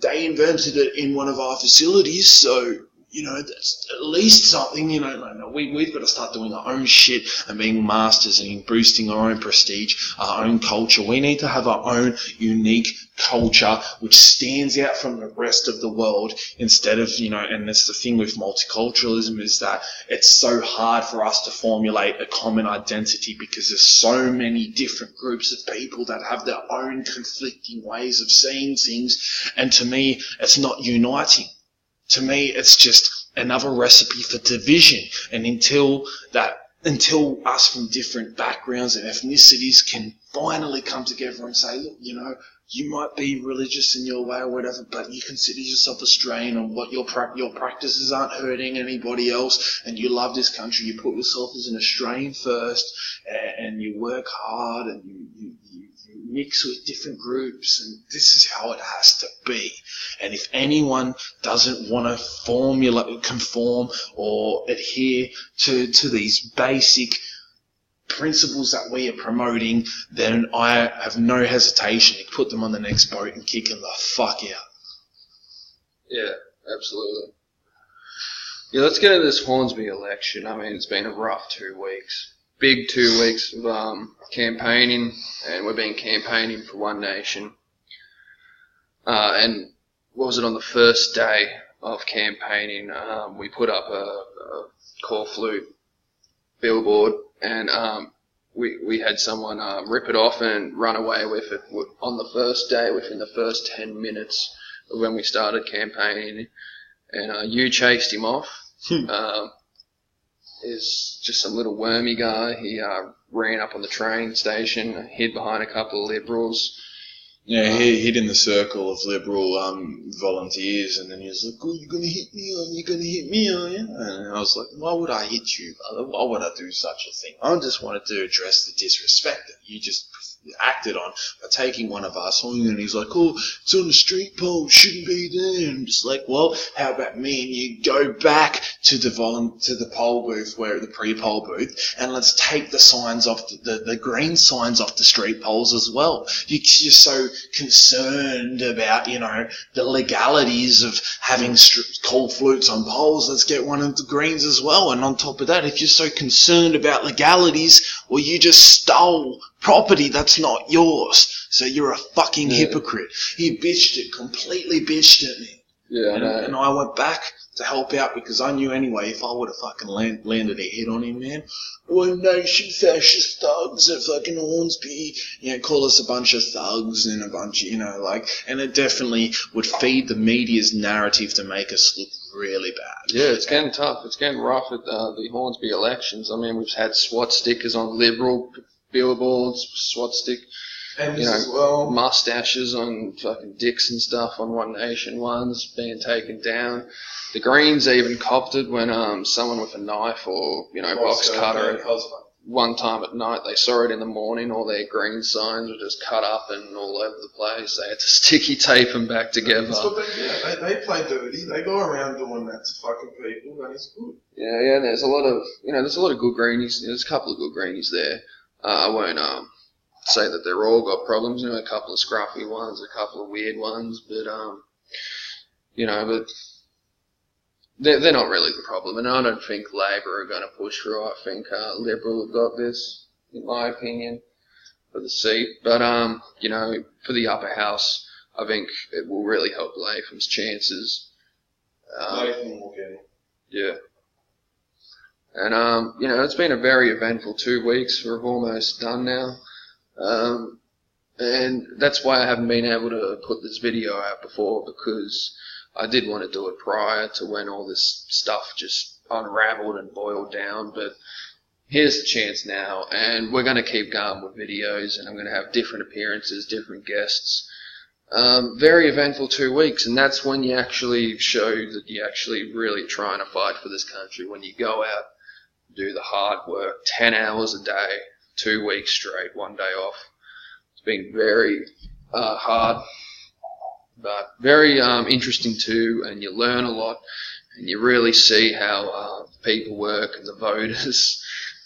they invented it in one of our facilities, so that's at least something. We've got to start doing our own shit and being masters and boosting our own prestige, our own culture. We need to have our own unique culture which stands out from the rest of the world instead of, and that's the thing with multiculturalism, is that it's so hard for us to formulate a common identity because there's so many different groups of people that have their own conflicting ways of seeing things, and to me, it's not uniting. To me, it's just another recipe for division. And until us from different backgrounds and ethnicities can finally come together and say, look, you might be religious in your way or whatever, but you consider yourself Australian, and what your practices aren't hurting anybody else, and you love this country, you put yourself as an Australian first, and you work hard, and you mix with different groups, and this is how it has to be. And if anyone doesn't want to conform or adhere to these basic principles that we are promoting, then I have no hesitation to put them on the next boat and kick them the fuck out. Yeah, absolutely. Yeah, let's get into this Hornsby election. I mean, it's been a rough 2 weeks. Big 2 weeks of campaigning, and we've been campaigning for One Nation. And what was it, on the first day of campaigning, we put up a call flute billboard, and we had someone rip it off and run away with it on the first day, within the first 10 minutes of when we started campaigning. And you chased him off. Is just some little wormy guy. He ran up on the train station, hid behind a couple of Liberals. Yeah, he hid in the circle of Liberal volunteers, and then he was like, "Oh, you're gonna hit me, are you gonna hit me, are you?" And I was like, "Why would I hit you, brother? Why would I do such a thing? I just wanted to address the disrespect that you just acted on by taking one of us on." And he's like, "Oh, it's on the street pole, shouldn't be there." And I'm just like, well, how about me and you go back to the poll booth, where the pre-poll booth, and let's take the signs off, the green signs off the street poles as well. You're so concerned about, the legalities of having call flutes on poles. Let's get one of the greens as well. And on top of that, if you're so concerned about legalities, well, you just stole property that's not yours. So you're a fucking hypocrite. He completely bitched at me. Yeah, and I went back to help out, because I knew anyway, if I would have fucking landed a hit on him, man, One Nation fascist thugs at fucking Hornsby, call us a bunch of thugs and a bunch of, and it definitely would feed the media's narrative to make us look really bad. Yeah, it's getting tough. It's getting rough at the Hornsby elections. I mean, we've had SWAT stickers on Liberal billboards, SWAT stick, And as well, mustaches on fucking dicks and stuff on One Nation ones being taken down. The Greens even copped it when someone with a knife or box cutter, one time at night they saw it in the morning, all their green signs were just cut up and all over the place. They had to sticky tape them back together. That's what they do. They play dirty. They go around doing that to fucking people, and it's good. Yeah. There's a lot of good greenies. There's a couple of good greenies there. I won't say that they're all got problems. A couple of scruffy ones, a couple of weird ones, but but they're not really the problem. And I don't think Labor are going to push through. I think Liberal have got this, in my opinion, for the seat. But for the upper house, I think it will really help Latham's chances. Latham will get it. Yeah. And, it's been a very eventful 2 weeks. We're almost done now. And that's why I haven't been able to put this video out before, because I did want to do it prior to when all this stuff just unraveled and boiled down. But here's the chance now, and we're going to keep going with videos, and I'm going to have different appearances, different guests. Very eventful 2 weeks, and that's when you actually show that you're actually really trying to fight for this country, when you go out, do the hard work, 10 hours a day, 2 weeks straight, 1 day off. It's been very hard, but very interesting too, and you learn a lot, and you really see how people work and the voters,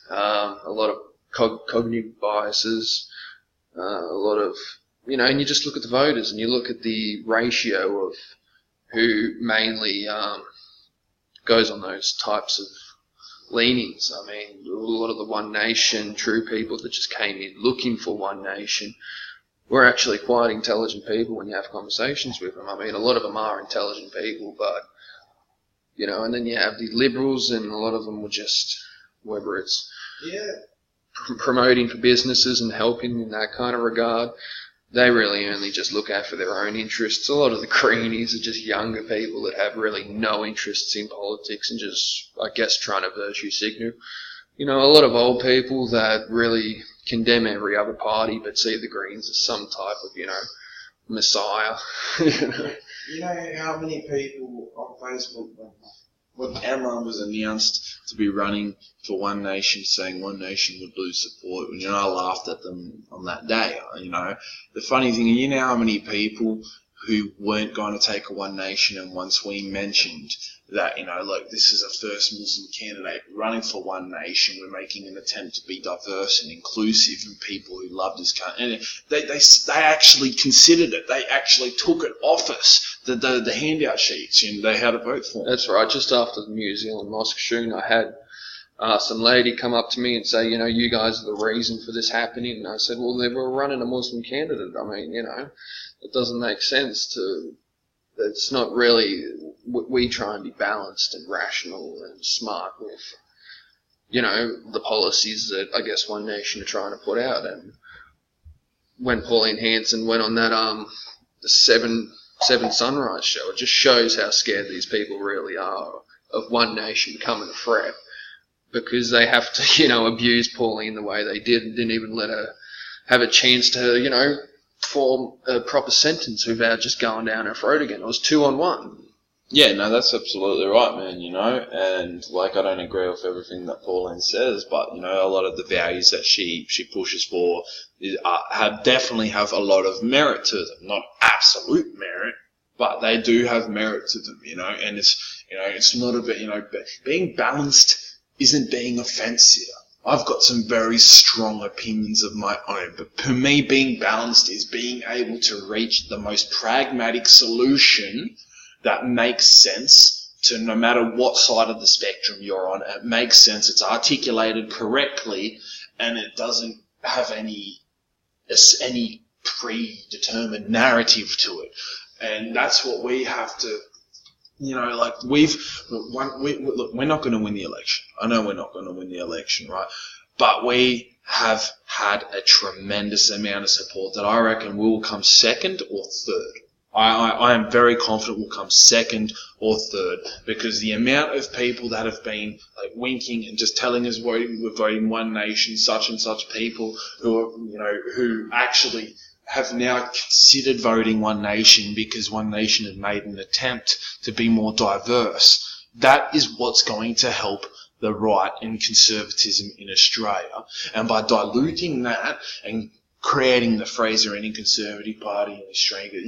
a lot of cognitive biases, a lot of, and you just look at the voters and you look at the ratio of who mainly goes on those types of leanings. I mean, a lot of the One Nation true people that just came in looking for One Nation were actually quite intelligent people when you have conversations with them. I mean, a lot of them are intelligent people, but, and then you have the Liberals, and a lot of them were just, whether it's promoting for businesses and helping in that kind of regard, they really only just look out for their own interests. A lot of the Greenies are just younger people that have really no interests in politics and just, I guess, trying to virtue signal. A lot of old people that really condemn every other party but see the Greens as some type of, messiah. You know how many people on Facebook, when Emma was announced to be running for One Nation, saying One Nation would lose support, and I laughed at them on that day. The funny thing, how many people who weren't going to take a One Nation, and once we mentioned that, look, this is a first Muslim candidate running for One Nation. We're making an attempt to be diverse and inclusive and people who love this country. And they actually considered it. They actually took it off us, the handout sheets, and they had a vote for it. That's right. Just after the New Zealand mosque shooting, I had some lady come up to me and say, you guys are the reason for this happening. And I said, well, they were running a Muslim candidate. I mean, it doesn't make sense to... It's not really... We try and be balanced and rational and smart with, the policies that I guess One Nation are trying to put out. And when Pauline Hanson went on that the Seven Sunrise show, it just shows how scared these people really are of One Nation becoming a threat, because they have to, abuse Pauline the way they did and didn't even let her have a chance to, form a proper sentence without just going down her throat again. It was 2-on-1. Yeah, no, that's absolutely right, man, and I don't agree with everything that Pauline says, but, a lot of the values that she pushes for definitely have a lot of merit to them. Not absolute merit, but they do have merit to them, and it's not about, being balanced isn't being offensive. I've got some very strong opinions of my own, but for me, being balanced is being able to reach the most pragmatic solution that makes sense to no matter what side of the spectrum you're on. It makes sense, it's articulated correctly, and it doesn't have any predetermined narrative to it. And that's what we have to, look, we're not going to win the election. I know we're not going to win the election, right? But we have had a tremendous amount of support that I reckon will come second or third. I am very confident will come second or third, because the amount of people that have been winking and just telling us we're voting One Nation, such and such people who actually have now considered voting One Nation because One Nation had made an attempt to be more diverse. That is what's going to help the right and conservatism in Australia. And by diluting that and creating the Fraser Anning Conservative Party in Australia,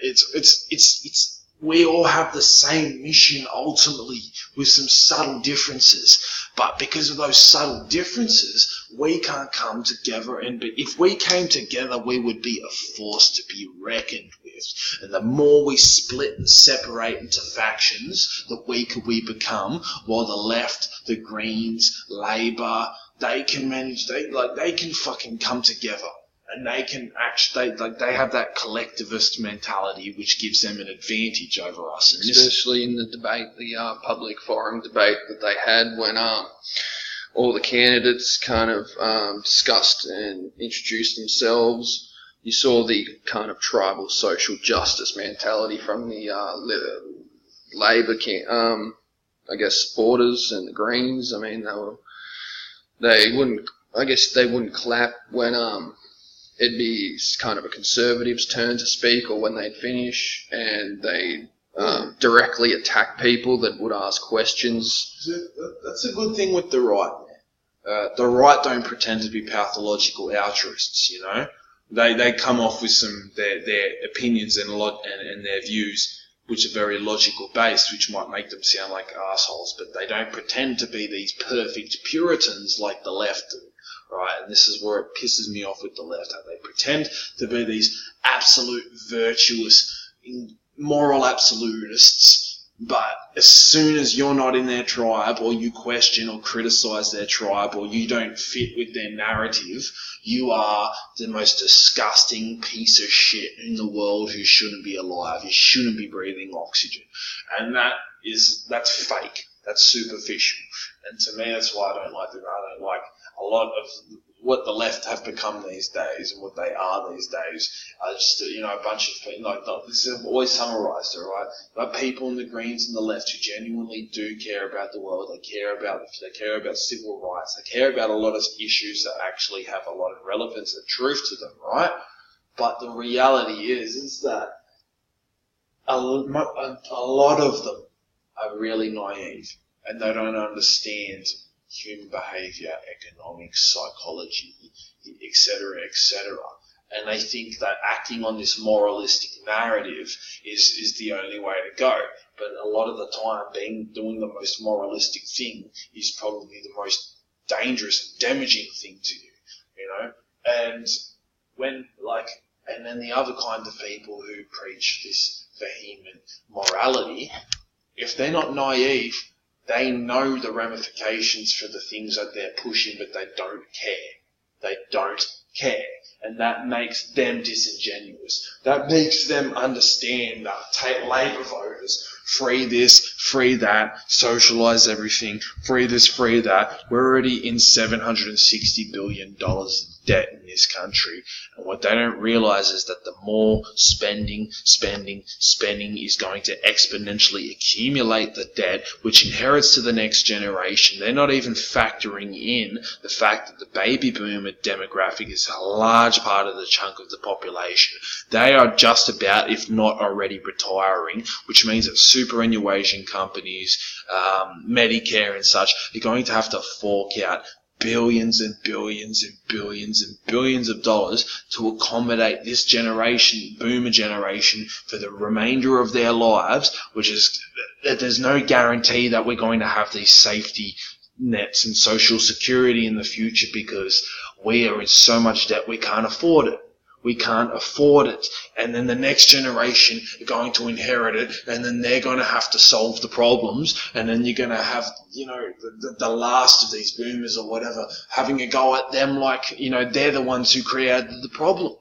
it's we all have the same mission ultimately, with some subtle differences. But because of those subtle differences, we can't come together. And if we came together, we would be a force to be reckoned with. And the more we split and separate into factions, the weaker we become. While the left, the Greens, Labor, they can fucking come together. And they can actually, they have that collectivist mentality, which gives them an advantage over us. And especially in the debate, the public forum debate that they had when all the candidates kind of discussed and introduced themselves. You saw the kind of tribal social justice mentality from the Labor, supporters and the Greens. I mean, they wouldn't clap when it'd be kind of a conservative's turn to speak, or when they'd finish, and they directly attack people that would ask questions. That's a good thing with the right. The right don't pretend to be pathological altruists, They come off with their opinions and their views, which are very logical based, which might make them sound like assholes, but they don't pretend to be these perfect Puritans like the left do. Right, and this is where it pisses me off with the left. How they pretend to be these absolute virtuous, moral absolutists, but as soon as you're not in their tribe, or you question or criticize their tribe, or you don't fit with their narrative, you are the most disgusting piece of shit in the world who shouldn't be alive. You shouldn't be breathing oxygen. And that's fake. That's superficial. And to me, that's why I don't like them. I don't like a lot of what the left have become these days, and what they are these days, are just, a bunch of people, this is always summarised, alright? But people in the Greens and the left who genuinely do care about the world, they care about civil rights, they care about a lot of issues that actually have a lot of relevance and truth to them, right? But the reality is that a lot of them are really naive, and they don't understand human behaviour, economics, psychology, etc., etc. and they think that acting on this moralistic narrative is the only way to go. But a lot of the time, doing the most moralistic thing is probably the most dangerous, damaging thing to you, you know? And and then the other kind of people who preach this vehement morality, if they're not naive, they know the ramifications for the things that they're pushing, but they don't care. They don't care. And that makes them disingenuous. That makes them understand that take Labour voters, free this, free that, socialise everything, free this, free that. We're already in $760 billion debt in this country. And what they don't realise is that the more spending is going to exponentially accumulate the debt, which inherits to the next generation. They're not even factoring in the fact that the baby boomer demographic is a large part of the chunk of the population. They are just about, if not already, retiring, which means that superannuation companies, Medicare and such, are going to have to fork out billions and billions and billions and billions of dollars to accommodate this generation, boomer generation, for the remainder of their lives, which is, there's no guarantee that we're going to have these safety nets and social security in the future, because we are in so much debt we can't afford it. We can't afford it. And then the next generation are going to inherit it, and then they're going to have to solve the problems, and then you're going to have, the last of these boomers or whatever having a go at them like, they're the ones who created the problem.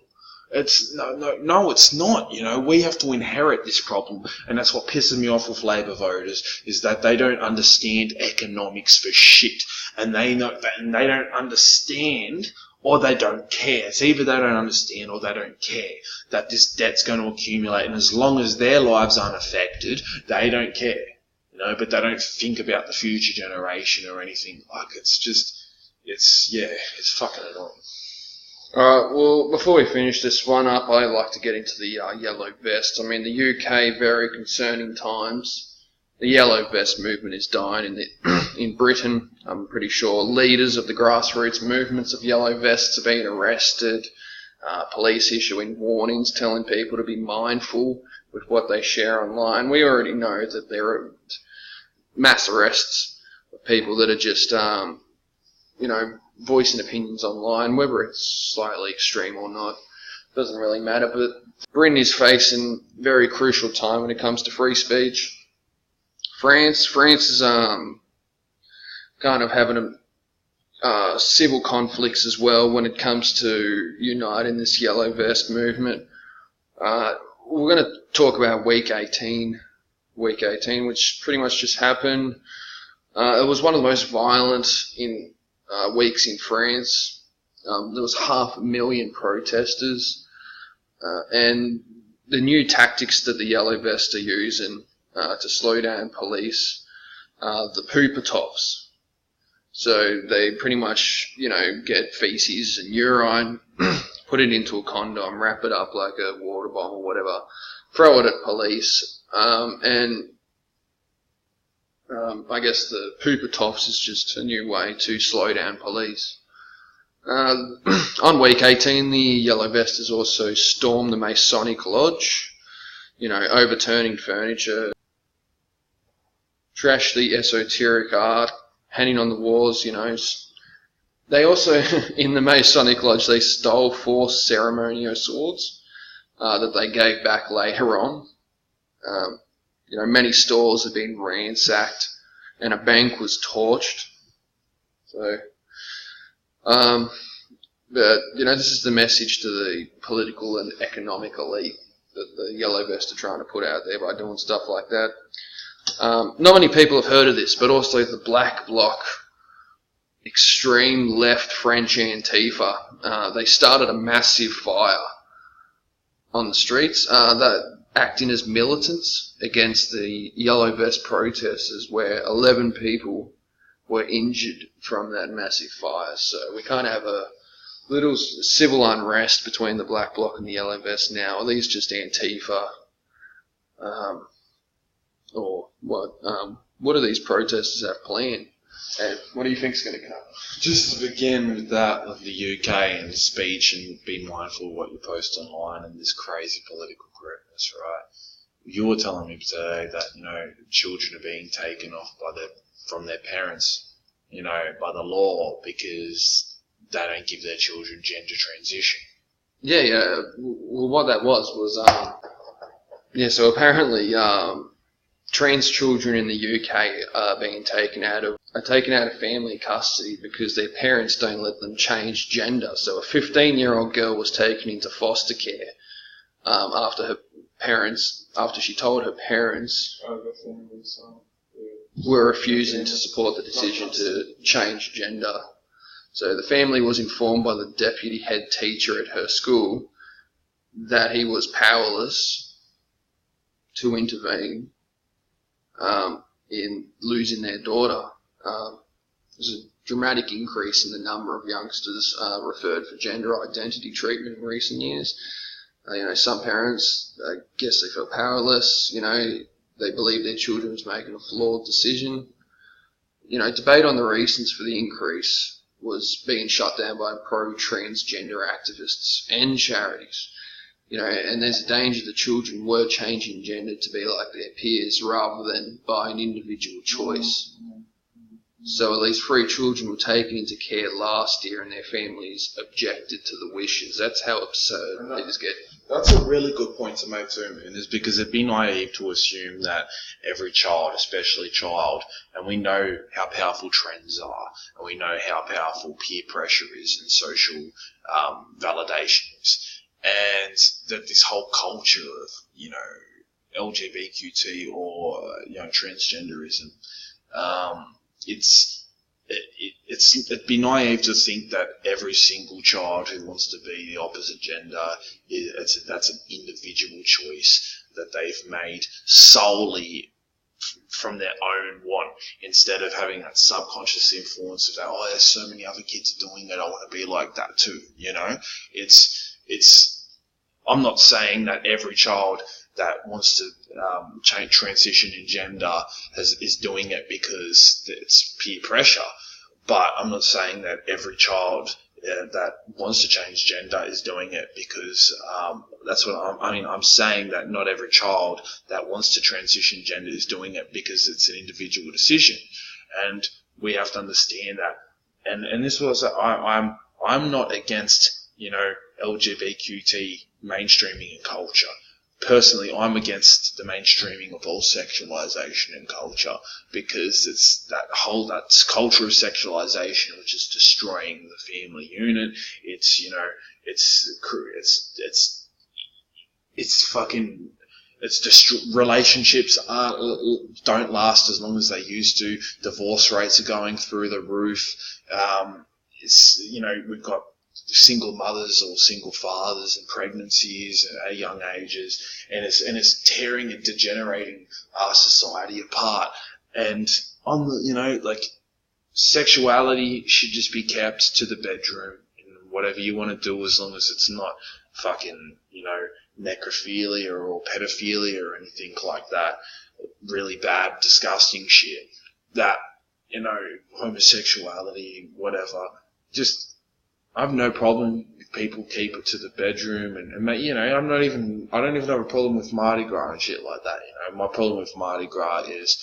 It's no, it's not. We have to inherit this problem, and that's what pisses me off with Labour voters, is that they don't understand economics for shit, and they don't understand, or they don't care. It's either they don't understand or they don't care that this debt's going to accumulate, and as long as their lives aren't affected, they don't care. But they don't think about the future generation or anything. It's fucking annoying. Alright, well, before we finish this one up, I'd like to get into the yellow vest. I mean, the UK, very concerning times. The yellow vest movement is dying in Britain. I'm pretty sure leaders of the grassroots movements of yellow vests are being arrested. Police issuing warnings telling people to be mindful with what they share online. We already know that there are mass arrests of people that are just, voicing opinions online, whether it's slightly extreme or not. Doesn't really matter, but Britain is facing a very crucial time when it comes to free speech. France is kind of having civil conflicts as well when it comes to uniting this yellow vest movement. We're going to talk about week 18, which pretty much just happened. It was one of the most violent weeks in France. There was 500,000 protesters, and the new tactics that the yellow vests are using to slow down police, the pooper tops. So they pretty much, get feces and urine, put it into a condom, wrap it up like a water bomb or whatever, throw it at police, and I guess the pooper tops is just a new way to slow down police. On week 18, the yellow vesters also stormed the Masonic Lodge, overturning furniture, trashed the esoteric art, hanging on the walls, They also, in the Masonic Lodge, they stole 4 ceremonial swords that they gave back later on. Many stores have been ransacked, and a bank was torched. So, but, this is the message to the political and economic elite that the yellow vests are trying to put out there by doing stuff like that. Not many people have heard of this, but also the Black Bloc, extreme left French Antifa. They started a massive fire on the streets, that acting as militants against the yellow vest protesters, where 11 people were injured from that massive fire. So we kind of have a little civil unrest between the Black Bloc and the yellow vest now. Are these just Antifa? Or what? What do these protesters have planned? And what do you think is going to come? Just to begin with that of the UK and speech, and be mindful of what you post online and this crazy political correctness, right? You were telling me today that, children are being taken off from their parents, by the law because they don't give their children gender transition. Yeah. Well, what that was, so apparently, trans children in the UK are being taken out of family custody because their parents don't let them change gender. So a 15-year-old girl was taken into foster care after she told her parents were refusing to support the decision to change gender. So the family was informed by the deputy head teacher at her school that he was powerless to intervene in losing their daughter. There's a dramatic increase in the number of youngsters referred for gender identity treatment in recent years. Some parents, I guess they feel powerless, they believe their children's making a flawed decision. Debate on the reasons for the increase was being shut down by pro-transgender activists and charities. And there's a danger that children were changing gender to be like their peers rather than by an individual choice. So at least 3 children were taken into care last year and their families objected to the wishes. That's how absurd it is getting. That's a really good point to make too, man, is because it'd be naive to assume that every child, especially child, and we know how powerful trends are, and we know how powerful peer pressure is and social validation is, and that this whole culture of, LGBTQT or, transgenderism, it'd be naive to think that every single child who wants to be the opposite gender, that's an individual choice that they've made solely from their own want, instead of having that subconscious influence of that, there's so many other kids doing it, I want to be like that too, I'm not saying that every child that wants to transition in gender is doing it because it's peer pressure. But I'm not saying that every child that wants to change gender is doing it because that's what I'm saying that not every child that wants to transition gender is doing it because it's an individual decision, and we have to understand that. And this was I'm not against LGBTQT mainstreaming in culture. Personally, I'm against the mainstreaming of all sexualization in culture because it's that culture of sexualization which is destroying the family unit. Relationships don't last as long as they used to. Divorce rates are going through the roof. We've got single mothers or single fathers and pregnancies at young ages, and it's tearing and degenerating our society apart. And sexuality should just be kept to the bedroom and whatever you want to do, as long as it's not fucking necrophilia or pedophilia or anything like that. Really bad, disgusting shit. That homosexuality, whatever. I have no problem if people keep it to the bedroom, and I don't even have a problem with Mardi Gras and shit like that. My problem with Mardi Gras is,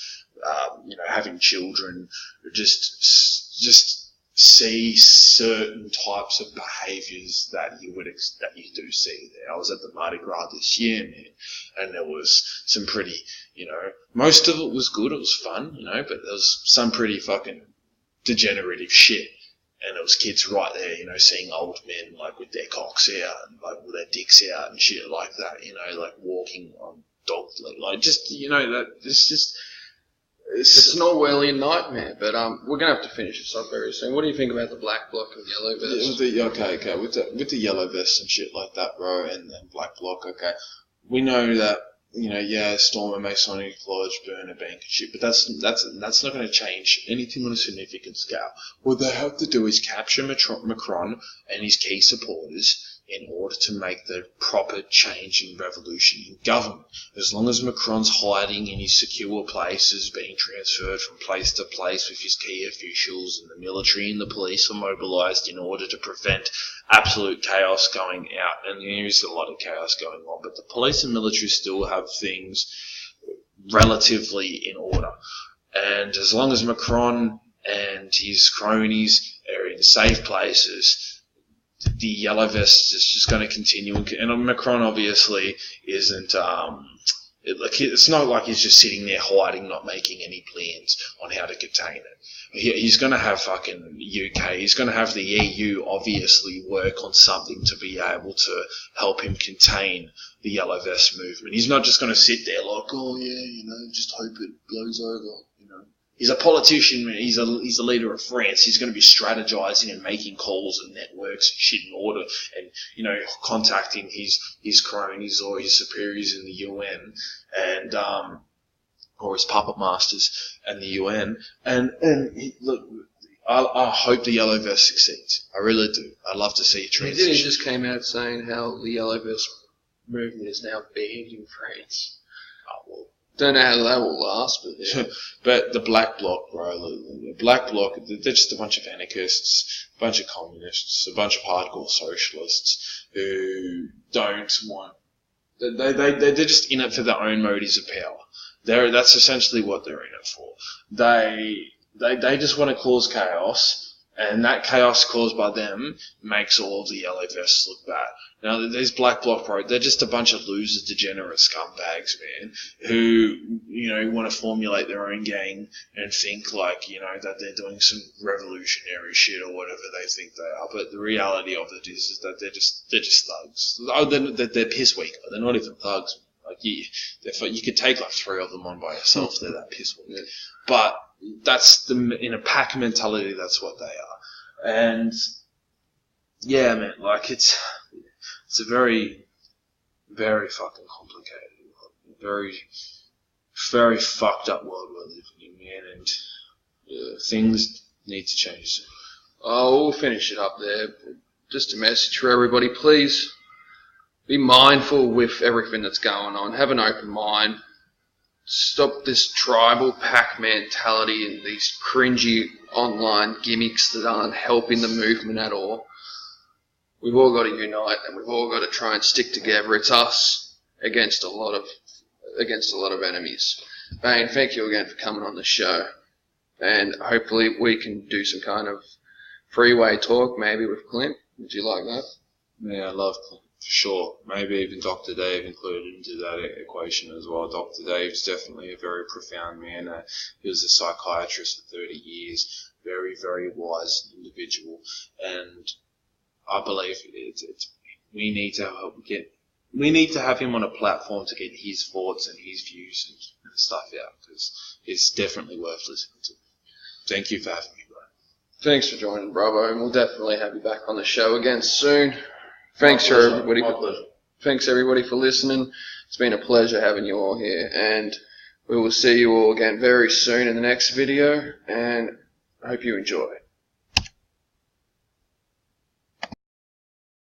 having children just see certain types of behaviours that you do see there. I was at the Mardi Gras this year, man, and there was some pretty, most of it was good, it was fun, but there was some pretty fucking degenerative shit. And it was kids right there, seeing old men with their cocks out and with their dicks out and shit like that, walking on dog leg, it's an Orwellian nightmare. But we're gonna have to finish this up very soon. What do you think about the black bloc and yellow vest? Okay, with the yellow vest and shit like that, bro, and black bloc. Okay, we know that. Storm and Masonic Lodge, Burner Bank and shit, but that's not going to change anything on a significant scale. What they have to do is capture Macron and his key supporters, in order to make the proper change and revolution in government. As long as Macron's hiding in his secure places, being transferred from place to place with his key officials, and the military and the police are mobilised in order to prevent absolute chaos going out, and there is a lot of chaos going on, but the police and military still have things relatively in order. And as long as Macron and his cronies are in safe places, the yellow vest is just going to continue. And Macron obviously isn't, it's not like he's just sitting there hiding, not making any plans on how to contain it. He's going to have fucking UK, he's going to have the EU obviously work on something to be able to help him contain the yellow vest movement. He's not just going to sit there like, oh yeah, just hope it blows over, He's a politician, man. He's a leader of France. He's going to be strategizing and making calls and networks and shit in order, and contacting his cronies or his superiors in the UN and or his puppet masters and the UN. And look, I hope the yellow vest succeeds. I really do. I'd love to see a transition. He just came out saying how the yellow vest movement is now banned in France. Oh well. Don't know how that will last, but yeah. But the Black Bloc, bro, the Black Bloc, they're just a bunch of anarchists, a bunch of communists, a bunch of hardcore socialists who don't want. They're just in it for their own motives of power. That's essentially what they're in it for. They just want to cause chaos, and that chaos caused by them makes all of the yellow vests look bad. Now, these Black Bloc, bro, they're just a bunch of losers, degenerate scumbags, man, who, want to formulate their own gang and think, that they're doing some revolutionary shit or whatever they think they are. But the reality of it is that they're just thugs. Oh, they're piss weak. They're not even thugs. You could take 3 of them on by yourself. They're that piss weak. Yeah. But that's in a pack mentality, that's what they are. And, yeah, man, it's a very, very fucking complicated world. Very, very fucked up world we're living in, man, and things need to change soon. Oh, we'll finish it up there. Just a message for everybody, please be mindful with everything that's going on. Have an open mind. Stop this tribal pack mentality and these cringy online gimmicks that aren't helping the movement at all. We've all got to unite, and we've all got to try and stick together. It's us against a lot of enemies. Bane, thank you again for coming on the show, and hopefully we can do some kind of freeway talk, maybe with Clint. Would you like that? Yeah, I love Clint, for sure. Maybe even Dr. Dave included into that equation as well. Dr. Dave's definitely a very profound man. He was a psychiatrist for 30 years, very, very wise individual, and I believe we need to have him on a platform to get his thoughts and his views and stuff out, because it's definitely worth listening to. Thank you for having me, bro. Thanks for joining, Bravo, and we'll definitely have you back on the show again soon. Thanks everybody for listening. It's been a pleasure having you all here, and we will see you all again very soon in the next video, and I hope you enjoy.